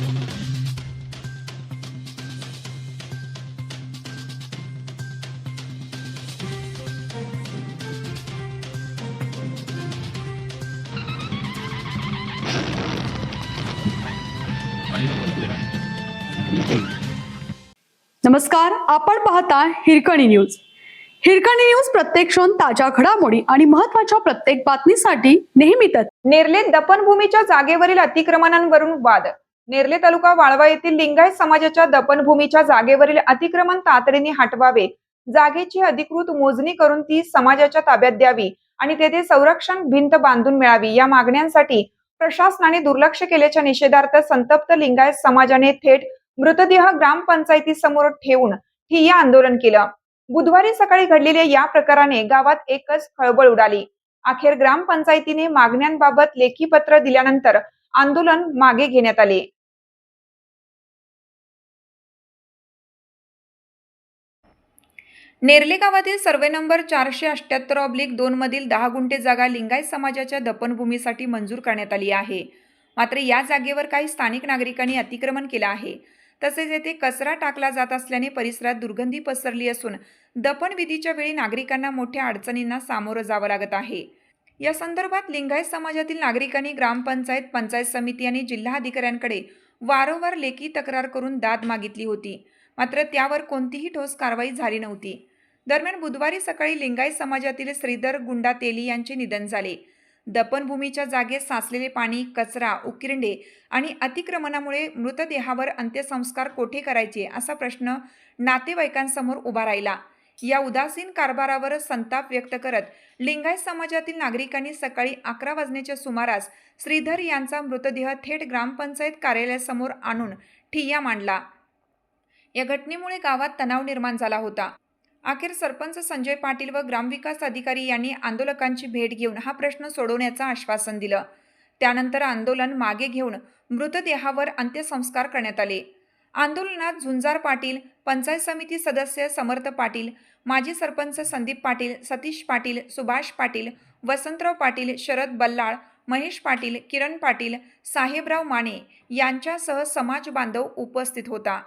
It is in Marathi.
नमस्कार, आपण पाहता हिरकणी न्यूज. हिरकणी न्यूज प्रत्येक क्षण ताज्या घडामोडी आणि महत्त्वाच्या प्रत्येक बातमीसाठी नेहमीच. नेरले दफनभूमीच्या जागेवरील अतिक्रमणांवरून वाद. नेरले तालुका वाळवा येथील लिंगायत समाजाच्या दफनभूमीच्या जागेवरील अतिक्रमण तातडीने हटवावे, जागेची अधिकृत मोजणी करून ती समाजाच्या ताब्यात द्यावी आणि तेथे संरक्षण भिंत बांधून मिळावी या मागण्यांसाठी प्रशासनाने दुर्लक्ष केल्याच्या निषेधार्थ संतप्त लिंगायत समाजाने थेट मृतदेह ग्रामपंचायतीसमोर ठेवून ठिय्या आंदोलन केलं. बुधवारी सकाळी घडलेल्या या प्रकाराने गावात एकच खळबळ उडाली. अखेर ग्रामपंचायतीने मागण्यांबाबत लेखी पत्र दिल्यानंतर आंदोलन मागे घेण्यात आले. नेरले गावातील सर्वे नंबर 478/2 मधील 10 गुंठे जागा लिंगायत समाजाच्या दफनभूमीसाठी मंजूर करण्यात आली आहे. मात्र या जागेवर काही स्थानिक नागरिकांनी अतिक्रमण केलं आहे. तसेच येथे कचरा टाकला जात असल्याने परिसरात दुर्गंधी पसरली असून दफनविधीच्या वेळी नागरिकांना मोठ्या अडचणींना सामोरं जावं लागत आहे. या संदर्भात लिंगायत समाजातील नागरिकांनी ग्रामपंचायत, पंचायत समिती आणि जिल्हाधिकाऱ्यांकडे वारंवार लेखी तक्रार करून दाद मागितली होती. मात्र त्यावर कोणतीही ठोस कारवाई झाली नव्हती. दरम्यान बुधवारी सकाळी लिंगायत समाजातील श्रीधर गुंडा तेली यांचे निधन झाले. दफनभूमीच्या जागेत साचलेले पाणी, कचरा, उकिरडे आणि अतिक्रमणामुळे मृतदेहावर अंत्यसंस्कार कोठे करायचे असा प्रश्न नातेवाईकांसमोर उभा राहिला. या उदासीन कारभारावर संताप व्यक्त करत लिंगायत समाजातील नागरिकांनी सकाळी 11 वाजण्याच्या सुमारास श्रीधर यांचा मृतदेह थेट ग्रामपंचायत कार्यालयासमोर आणून ठिय्या मांडला. या घटनेमुळे गावात तणाव निर्माण झाला होता. अखेर सरपंच संजय पाटील व ग्रामविकास अधिकारी यांनी आंदोलकांची भेट घेऊन हा प्रश्न सोडवण्याचं आश्वासन दिलं. त्यानंतर आंदोलन मागे घेऊन मृतदेहावर अंत्यसंस्कार करण्यात आले. आंदोलनात झुंजार पाटील, पंचायत समिती सदस्य समर्थ पाटील, माजी सरपंच संदीप पाटील, सतीश पाटील, सुभाष पाटील, वसंतराव पाटील, शरद बल्लाळ, महेश पाटील, किरण पाटील, साहेबराव माने यांच्यासह समाज बांधव उपस्थित होता.